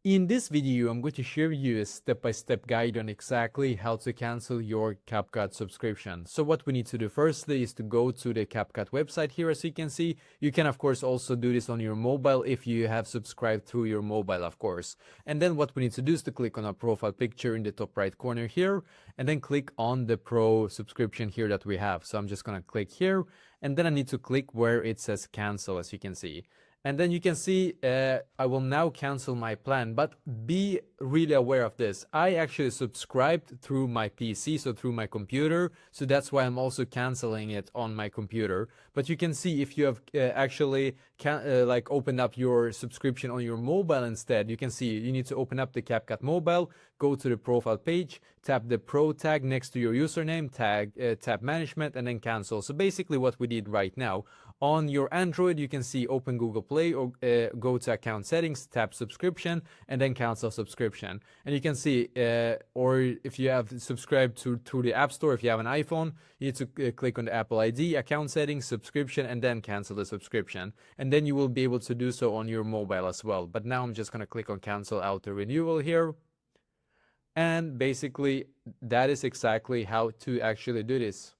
In this video, I'm going to share you a step-by-step guide on exactly how to cancel your CapCut subscription. So what we need to do firstly is to go to the CapCut website here. As you can see, you can of course also do this on your mobile if you have subscribed through your mobile, of course. And then what we need to do is to click on our profile picture in the top right corner here, and then click on the Pro subscription here that we have. So I'm just going to click here, and then I need to click where it says cancel, as you can see. And then you can see I will now cancel my plan, but be really aware of this. I actually subscribed through my PC, so through my computer, so that's why I'm also canceling it on my computer. But you can see if you have actually like opened up your subscription on your mobile instead, you can see you need to open up the CapCut mobile, go to the profile page, tap the Pro tag next to your username, tap management, and then cancel. So basically what we did right now. On your Android, you can see open Google Play or go to account settings, tap subscription, and then cancel subscription. And you can see, or if you have subscribed through the App Store, if you have an iPhone, you need to click on the Apple ID, account settings, subscription, and then cancel the subscription. And then you will be able to do so on your mobile as well. But now I'm just going to click on cancel auto renewal here. And basically, that is exactly how to actually do this.